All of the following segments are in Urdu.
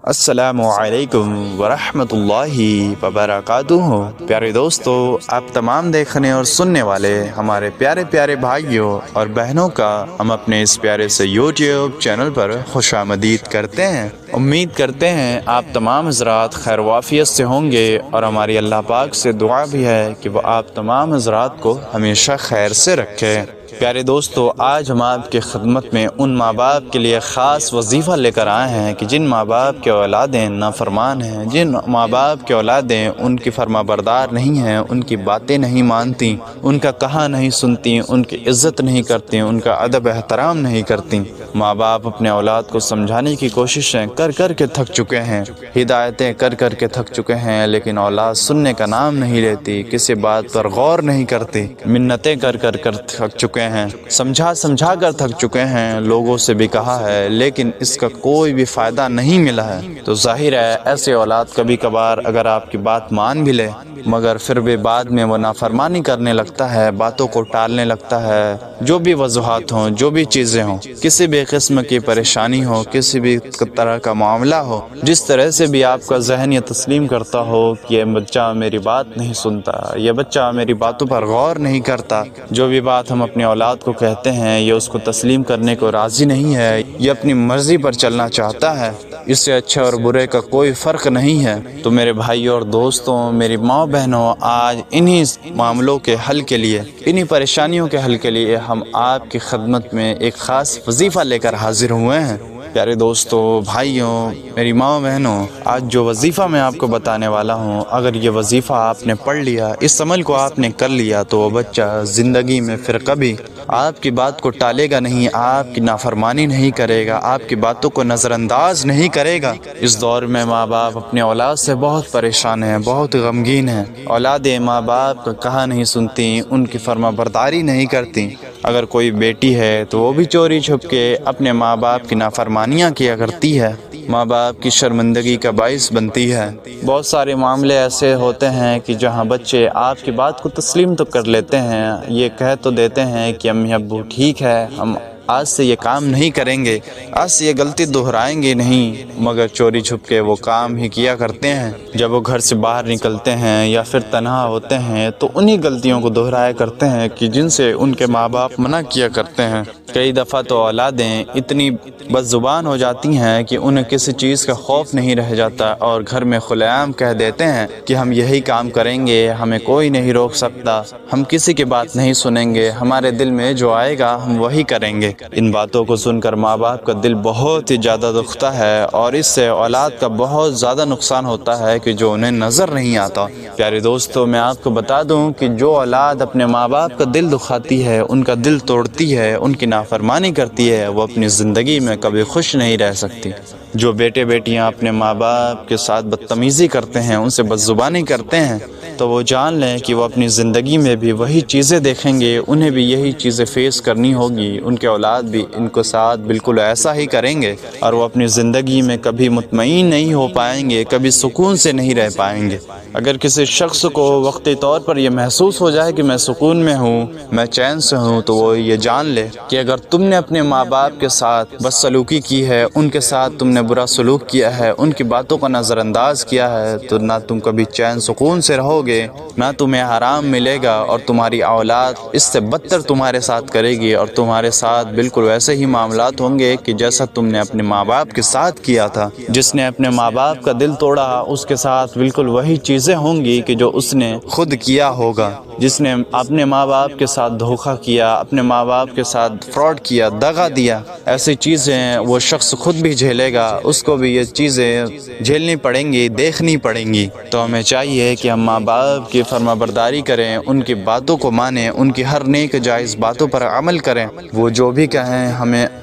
السلام علیکم ورحمۃ اللہ وبرکاتہ۔ پیارے دوستو، آپ تمام دیکھنے اور سننے والے ہمارے پیارے پیارے بھائیوں اور بہنوں کا ہم اپنے اس پیارے سے یوٹیوب چینل پر خوش آمدید کرتے ہیں۔ امید کرتے ہیں آپ تمام حضرات خیر وافیت سے ہوں گے، اور ہماری اللہ پاک سے دعا بھی ہے کہ وہ آپ تمام حضرات کو ہمیشہ خیر سے رکھے۔ پیارے دوستو، آج ہم آپ کی خدمت میں ان ماں باپ کے لیے خاص وظیفہ لے کر آئے ہیں کہ جن ماں باپ کے اولادیں نافرمان ہیں، جن ماں باپ کے اولادیں ان کی فرما بردار نہیں ہیں، ان کی باتیں نہیں مانتی، ان کا کہا نہیں سنتی، ان کی عزت نہیں کرتی، ان کا ادب احترام نہیں کرتی۔ ماں باپ اپنے اولاد کو سمجھانے کی کوششیں کر کر کے تھک چکے ہیں، ہدایتیں کر کر کے تھک چکے ہیں، لیکن اولاد سننے کا نام نہیں لیتی، کسی بات پر غور نہیں کرتی، منتیں کر کر تھک چکے ہیں، سمجھا کر تھک چکے ہیں، لوگوں سے بھی کہا ہے لیکن اس کا کوئی بھی فائدہ نہیں ملا ہے۔ تو ظاہر ہے ایسے اولاد کبھی کبھار اگر آپ کی بات مان بھی لے، مگر پھر بھی بعد میں وہ نافرمانی کرنے لگتا ہے، باتوں کو ٹالنے لگتا ہے۔ جو بھی وجوہات ہوں، جو بھی چیزیں ہوں، کسی بھی قسم کی پریشانی ہو، کسی بھی طرح کا معاملہ ہو، جس طرح سے بھی آپ کا ذہن یہ تسلیم کرتا ہو کہ یہ بچہ میری بات نہیں سنتا، یہ بچہ میری باتوں پر غور نہیں کرتا، جو بھی بات ہم اپنے اولاد کو کہتے ہیں یہ اس کو تسلیم کرنے کو راضی نہیں ہے، یہ اپنی مرضی پر چلنا چاہتا ہے، اس سے اچھے اور برے کا کوئی فرق نہیں ہے۔ تو میرے بھائیوں اور دوستوں، میری ماں بہنوں، آج انہی معاملوں کے حل کے لیے، انہی پریشانیوں کے حل کے لیے ہم آپ کی خدمت میں ایک خاص وظیفہ لے کر حاضر ہوئے ہیں۔ پیارے دوستو، بھائیوں، میری ماں بہنوں، آج جو وظیفہ میں آپ کو بتانے والا ہوں، اگر یہ وظیفہ آپ نے پڑھ لیا، اس عمل کو آپ نے کر لیا، تو وہ بچہ زندگی میں پھر کبھی آپ کی بات کو ٹالے گا نہیں، آپ کی نافرمانی نہیں کرے گا، آپ کی باتوں کو نظر انداز نہیں کرے گا۔ اس دور میں ماں باپ اپنے اولاد سے بہت پریشان ہیں، بہت غمگین ہیں۔ اولادیں ماں باپ کا کہا نہیں سنتی، ان کی فرما برداری نہیں کرتی۔ اگر کوئی بیٹی ہے تو وہ بھی چوری چھپ کے اپنے ماں باپ کی نافرمانیاں کیا کرتی ہے، ماں باپ کی شرمندگی کا باعث بنتی ہے۔ بہت سارے معاملے ایسے ہوتے ہیں کہ جہاں بچے آپ کی بات کو تسلیم تو کر لیتے ہیں، یہ کہہ تو دیتے ہیں کہ امی ابو ٹھیک ہے، ہم آج سے یہ کام نہیں کریں گے، آج سے یہ غلطی دہرائیں گے نہیں، مگر چوری چھپ کے وہ کام ہی کیا کرتے ہیں۔ جب وہ گھر سے باہر نکلتے ہیں یا پھر تنہا ہوتے ہیں تو انہی غلطیوں کو دہرایا کرتے ہیں کہ جن سے ان کے ماں باپ منع کیا کرتے ہیں۔ کئی دفعہ تو اولادیں اتنی بد زبان ہو جاتی ہیں کہ انہیں کسی چیز کا خوف نہیں رہ جاتا، اور گھر میں کھلے عام کہہ دیتے ہیں کہ ہم یہی کام کریں گے، ہمیں کوئی نہیں روک سکتا، ہم کسی کی بات نہیں سنیں گے، ہمارے دل میں جو آئے گا ہم وہی کریں گے۔ ان باتوں کو سن کر ماں باپ کا دل بہت ہی زیادہ دکھتا ہے، اور اس سے اولاد کا بہت زیادہ نقصان ہوتا ہے کہ جو انہیں نظر نہیں آتا۔ پیارے دوستو، میں آپ کو بتا دوں کہ جو اولاد اپنے ماں باپ کا دل دکھاتی ہے، ان کا دل توڑتی ہے، ان کی نافرمانی کرتی ہے، وہ اپنی زندگی میں کبھی خوش نہیں رہ سکتی۔ جو بیٹے بیٹیاں اپنے ماں باپ کے ساتھ بدتمیزی کرتے ہیں، ان سے بدزبانی کرتے ہیں، تو وہ جان لیں کہ وہ اپنی زندگی میں بھی وہی چیزیں دیکھیں گے، انہیں بھی یہی چیزیں فیس کرنی ہوگی، ان کے اولاد بھی ان کو ساتھ بالکل ایسا ہی کریں گے، اور وہ اپنی زندگی میں کبھی مطمئن نہیں ہو پائیں گے، کبھی سکون سے نہیں رہ پائیں گے۔ اگر کسی شخص کو وقتی طور پر یہ محسوس ہو جائے کہ میں سکون میں ہوں، میں چین سے ہوں، تو وہ یہ جان لے کہ اگر تم نے اپنے ماں باپ کے ساتھ بدسلوکی کی ہے، ان کے ساتھ تم نے برا سلوک کیا ہے، ان کی باتوں کا نظر انداز کیا ہے، تو نہ تم کبھی چین سکون سے رہو گے، نہ تمہیں آرام ملے گا، اور تمہاری اولاد اس سے بدتر تمہارے ساتھ کرے گی، اور تمہارے ساتھ بالکل ویسے ہی معاملات ہوں گے کہ جیسا تم نے اپنے ماں باپ کے ساتھ کیا تھا۔ جس نے اپنے ماں باپ کا دل توڑا، اس کے ساتھ بالکل وہی چیزیں ہوں گی کہ جو اس نے خود کیا ہوگا۔ جس نے اپنے ماں باپ کے ساتھ دھوکہ کیا، اپنے ماں باپ کے ساتھ فراڈ کیا، دغا دیا، ایسی چیزیں وہ شخص خود بھی جھیلے گا، اس کو بھی یہ چیزیں جھیلنی پڑیں گی، دیکھنی پڑیں گی۔ تو ہمیں چاہیے کہ ہم ماں باپ کی فرما برداری کریں، ان کی باتوں کو مانیں، ان کی ہر نیک جائز باتوں پر عمل کریں، وہ جو بھی کہیں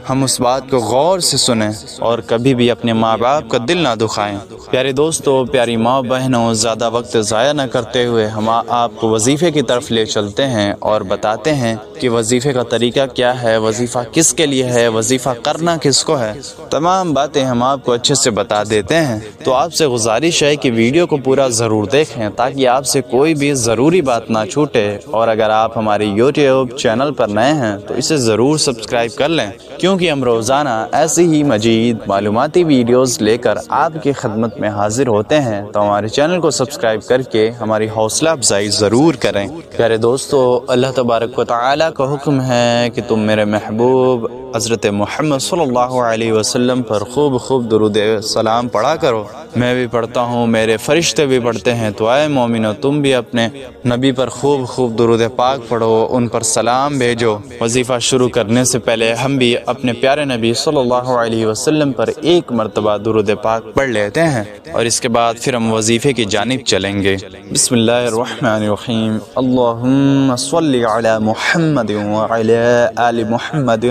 ہم اس بات کو غور سے سنیں، اور کبھی بھی اپنے ماں باپ کا دل نہ دکھائیں۔ پیارے دوستو، پیاری ماں بہنوں، زیادہ وقت ضائع نہ کرتے ہوئے ہم آپ کو وظیفے کی طرف لے چلتے ہیں اور بتاتے ہیں کہ وظیفے کا طریقہ کیا ہے، وظیفہ کس کے لیے ہے، وظیفہ کرنا کس کو ہے، تمام باتیں ہم آپ کو اچھے سے بتا دیتے ہیں۔ تو آپ سے گزارش ہے کہ ویڈیو کو پورا ضرور دیکھیں، تاکہ آپ سے کوئی بھی ضروری بات نہ چھوٹے، اور اگر آپ ہماری یوٹیوب چینل پر نئے ہیں تو اسے ضرور سبسکرائب کر لیں، کیونکہ ہم روزانہ ایسی ہی مزید معلوماتی ویڈیوز لے کر آپ کی خدمت میں حاضر ہوتے ہیں، تو ہمارے چینل کو سبسکرائب کر کے ہماری حوصلہ افزائی ضرور کریں۔ پیارے دوستو، اللہ تبارک و تعالیٰ کا حکم ہے کہ تم میرے محبوب حضرت محمد صلی اللہ علیہ وسلم پر خوب خوب درود سلام پڑھا کرو۔ میں بھی پڑھتا ہوں، میرے فرشتے بھی پڑھتے ہیں، تو اے مومنو تم بھی اپنے نبی پر خوب خوب درود پاک پڑھو، ان پر سلام بھیجو۔ وظیفہ شروع کرنے سے پہلے ہم بھی اپنے پیارے نبی صلی اللہ علیہ وسلم پر ایک مرتبہ درود پاک پڑھ لیتے ہیں، اور اس کے بعد پھر ہم وظیفے کی جانب چلیں گے۔ بسم اللہ الرحمن الرحیم۔ اللہم صلی علی محمد وعلی آل محمد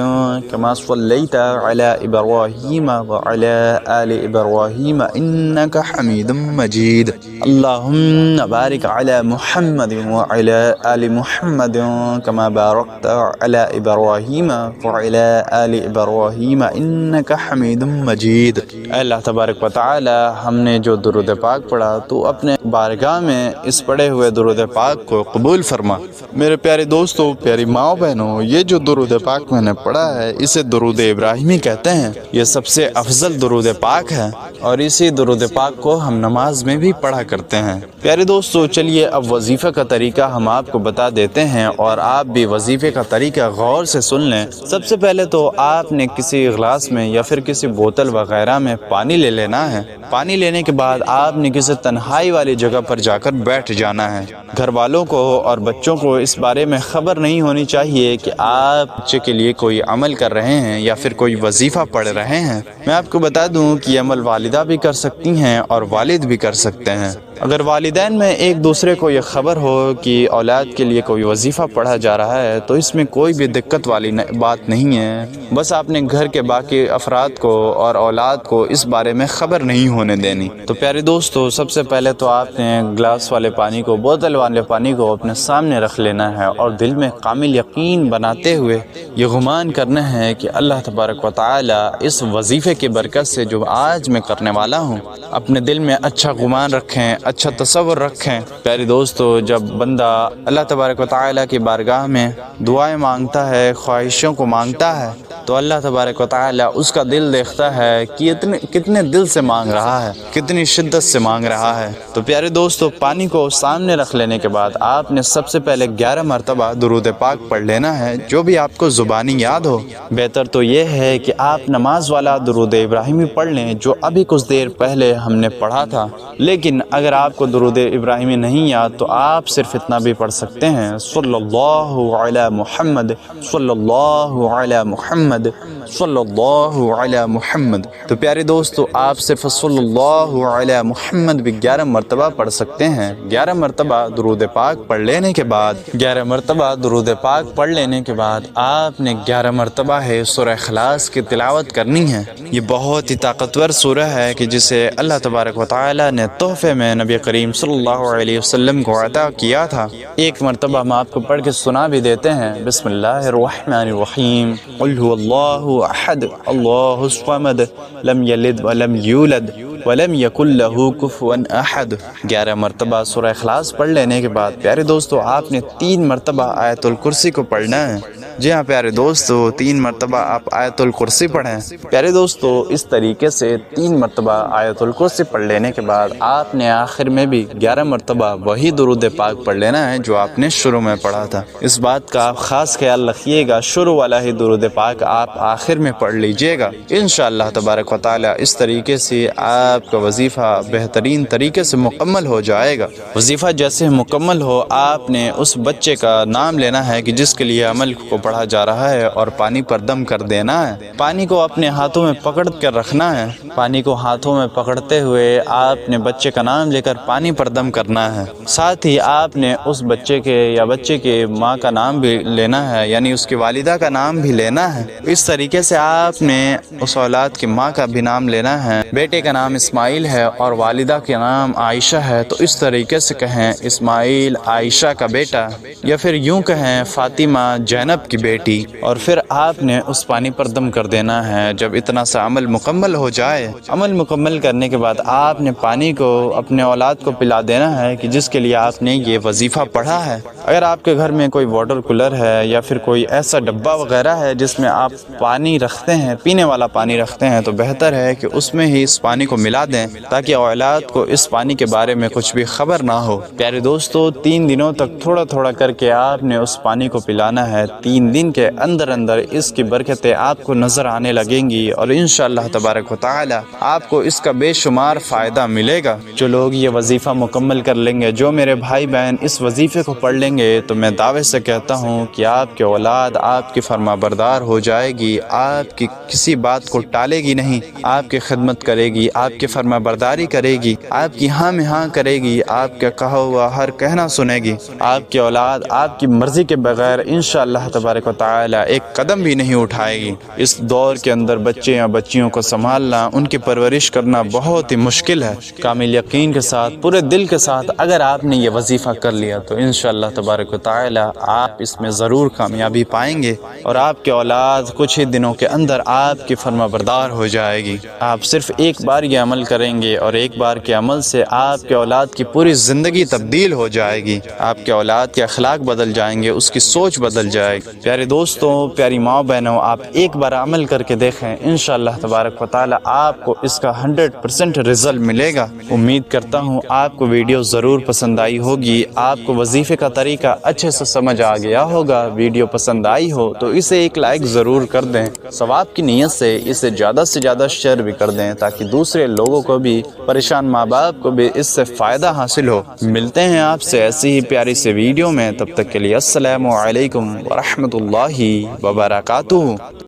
كما صليت على إبراهيم وعلى آل إبراهيم إنك حميد مجيد اللهم بارك على محمد وعلى آل محمد كما باركت على إبراهيم وعلى آل إبراهيم إنك حميد مجيد۔ اے اللہ تبارک و تعالی، ہم نے جو درود پاک پڑھا تو اپنے بارگاہ میں اس پڑھے ہوئے درود پاک کو قبول فرما۔ میرے پیارے دوستو، پیاری ماؤں بہنوں، یہ جو درود پاک میں نے پڑھا ہے اسے درود ابراہیمی کہتے ہیں۔ یہ سب سے افضل درود پاک ہے، اور اسی درود پاک کو ہم نماز میں بھی پڑھا کرتے ہیں۔ پیارے دوستو، چلیے اب وظیفہ کا طریقہ ہم آپ کو بتا دیتے ہیں، اور آپ بھی وظیفے کا طریقہ غور سے سن لیں۔ سب سے پہلے تو آپ نے کسی گلاس میں یا پھر کسی بوتل وغیرہ میں پانی لے لینا ہے۔ پانی لینے کے بعد آپ نے کسی تنہائی والی جگہ پر جا کر بیٹھ جانا ہے۔ گھر والوں کو اور بچوں کو اس بارے میں خبر نہیں ہونی چاہیے کہ آپ بچے کے لیے کوئی عمل کر رہے ہیں یا پھر کوئی وظیفہ پڑھ رہے ہیں۔ میں آپ کو بتا دوں کہ یہ عمل والدہ بھی کر سکتی ہیں اور والد بھی کر سکتے ہیں۔ اگر والدین میں ایک دوسرے کو یہ خبر ہو کہ اولاد کے لیے کوئی وظیفہ پڑھا جا رہا ہے تو اس میں کوئی بھی دقت والی بات نہیں ہے، بس آپ نے گھر کے باقی افراد کو اور اولاد کو اس بارے میں خبر نہیں ہونے دینی۔ تو پیارے دوستو، سب سے پہلے تو آپ نے گلاس والے پانی کو، بوتل والے پانی کو اپنے سامنے رکھ لینا ہے، اور دل میں کامل یقین بناتے ہوئے یہ گمان کرنا ہے کہ اللہ تبارک و تعالی اس وظیفے کی برکت سے جو آج میں کرنے والا ہوں، اپنے دل میں اچھا گمان رکھیں، اچھا تصور رکھیں۔ پیارے دوستو، جب بندہ اللہ تبارک و تعالی کی بارگاہ میں دعائیں مانگتا ہے، خواہشوں کو مانگتا ہے، تو اللہ تبارک و تعالی اس کا دل دیکھتا ہے کہ کتنے دل سے مانگ رہا ہے، کتنی شدت سے مانگ رہا ہے۔ تو پیارے دوستو، پانی کو سامنے رکھ لینے کے بعد آپ نے سب سے پہلے 11 مرتبہ درود پاک پڑھ لینا ہے، جو بھی آپ کو زبانی یاد ہو۔ بہتر تو یہ ہے کہ آپ نماز والا درود ابراہیمی پڑھ لیں جو ابھی کچھ دیر پہلے ہم نے پڑھا تھا، لیکن اگر آپ کو درود ابراہیمی نہیں یاد تو آپ صرف اتنا بھی پڑھ سکتے ہیں، صلی اللہ علی محمد، صلی اللہ علی محمد، صلی اللہ علی محمد۔ تو پیارے دوستو، آپ صرف صلی اللہ علی محمد بھی 11 مرتبہ پڑھ سکتے ہیں۔ 11 مرتبہ درود پاک پڑھ لینے کے بعد 11 مرتبہ درود پاک پڑھ لینے کے بعد آپ نے 11 مرتبہ ہے سورہ اخلاص کی تلاوت کرنی ہے۔ یہ بہت ہی طاقتور سورہ ہے کہ جسے اللہ تبارک و تعالی نے تحفے میں نبی کریم صلی اللہ علیہ وسلم کو عطا کیا تھا۔ ایک مرتبہ ہم آپ کو پڑھ کے سنا بھی دیتے ہیں۔ بسم اللہ الرحمن الرحیم۔ قل هو اللہ احد اللہ الصمد لم یلد ولم یولد ولم یکن لہ کفوا احد۔ 11 مرتبہ سورہ اخلاص پڑھ لینے کے بعد پیارے دوستو، آپ نے 3 مرتبہ آیت الکرسی کو پڑھنا ہے۔ جی ہاں پیارے دوستو، 3 مرتبہ آپ آیت الکرسی پڑھیں۔ پیارے دوستو، اس طریقے سے 3 مرتبہ آیت الکرسی پڑھ لینے کے بعد آپ نے آخر میں بھی 11 مرتبہ وہی درود پاک پڑھ لینا ہے جو آپ نے شروع میں پڑھا تھا۔ اس بات کا آپ خاص خیال رکھیے گا، شروع والا ہی درود پاک آپ آخر میں پڑھ لیجئے گا۔ انشاءاللہ تبارک و تعالی اس طریقے سے آپ کا وظیفہ بہترین طریقے سے مکمل ہو جائے گا۔ وظیفہ جیسے مکمل ہو، آپ نے اس بچے کا نام لینا ہے کہ جس کے لیے عمل کو پڑھا جا رہا ہے، اور پانی پر دم کر دینا ہے۔ پانی کو اپنے ہاتھوں میں پکڑ کر رکھنا ہے۔ پانی کو ہاتھوں میں پکڑتے ہوئے آپ نے بچے کا نام لے کر پانی پر دم کرنا ہے۔ ساتھ ہی آپ نے اس بچے کے یا بچے کے ماں کا نام بھی لینا ہے، یعنی اس کی والدہ کا نام بھی لینا ہے۔ اس طریقے سے آپ نے اس اولاد کی ماں کا بھی نام لینا ہے۔ بیٹے کا نام اسماعیل ہے اور والدہ کا نام عائشہ ہے، تو اس طریقے سے کہیں اسماعیل عائشہ کا بیٹا، یا پھر یوں کہیں فاطمہ زینب کی کی بیٹی، اور پھر آپ نے اس پانی پر دم کر دینا ہے۔ جب اتنا سا عمل مکمل ہو جائے، عمل مکمل کرنے کے بعد آپ نے پانی کو اپنے اولاد کو پلا دینا ہے کہ جس کے لیے آپ نے یہ وظیفہ پڑھا ہے۔ اگر آپ کے گھر میں کوئی واٹر کولر ہے یا پھر کوئی ایسا ڈبہ وغیرہ ہے جس میں آپ پانی رکھتے ہیں، پینے والا پانی رکھتے ہیں، تو بہتر ہے کہ اس میں ہی اس پانی کو ملا دیں تاکہ اولاد کو اس پانی کے بارے میں کچھ بھی خبر نہ ہو۔ پیارے دوستو، 3 دنوں تک تھوڑا تھوڑا کر کے آپ نے اس پانی کو پلانا ہے۔ 3 دن کے اندر اندر اس کی برکتیں آپ کو نظر آنے لگیں گی اور انشاءاللہ تبارک و تعالی آپ کو اس کا بے شمار فائدہ ملے گا۔ جو لوگ یہ وظیفہ مکمل کر لیں گے، جو میرے بھائی بہن اس وظیفے کو پڑھ لیں گے، تو میں دعوے سے کہتا ہوں کہ آپ کے اولاد آپ کی فرما بردار ہو جائے گی، آپ کی کسی بات کو ٹالے گی نہیں، آپ کی خدمت کرے گی، آپ کی فرما برداری کرے گی، آپ کی ہاں میں ہاں کرے گی، آپ کا کہا ہوا ہر کہنا سنے گی۔ آپ کی اولاد آپ کی مرضی کے بغیر انشاءاللہ تبارک و تعالی ایک قدم بھی نہیں اٹھائے گی۔ اس دور کے اندر بچے یا بچیوں کو سنبھالنا، ان کی پرورش کرنا بہت ہی مشکل ہے۔ کامل یقین کے ساتھ، پورے دل کے ساتھ اگر آپ نے یہ وظیفہ کر لیا تو انشاءاللہ تبارک و تعالی آپ اس میں ضرور کامیابی پائیں گے اور آپ کے اولاد کچھ ہی دنوں کے اندر آپ کی فرما بردار ہو جائے گی۔ آپ صرف ایک بار یہ عمل کریں گے اور ایک بار کے عمل سے آپ کے اولاد کی پوری زندگی تبدیل ہو جائے گی۔ آپ کے اولاد کے اخلاق بدل جائیں گے، اس کی سوچ بدل جائے گی۔ پیارے دوستوں، پیاری ماں بہنوں، آپ ایک بار عمل کر کے دیکھیں، انشاءاللہ تبارک و تعالی آپ کو اس کا 100% رزلٹ ملے گا۔ امید کرتا ہوں آپ کو ویڈیو ضرور پسند آئی ہوگی، آپ کو وظیفے کا طریقہ اچھے سے سمجھ آ گیا ہوگا۔ ویڈیو پسند آئی ہو تو اسے ایک لائک ضرور کر دیں، ثواب کی نیت سے اسے زیادہ سے زیادہ شیئر بھی کر دیں تاکہ دوسرے لوگوں کو بھی، پریشان ماں باپ کو بھی اس سے فائدہ حاصل ہو۔ ملتے ہیں آپ سے ایسی ہی پیاری سے ویڈیو میں، تب تک کے لیے السلام علیکم ورحمۃ اللہ وبرکاتہ۔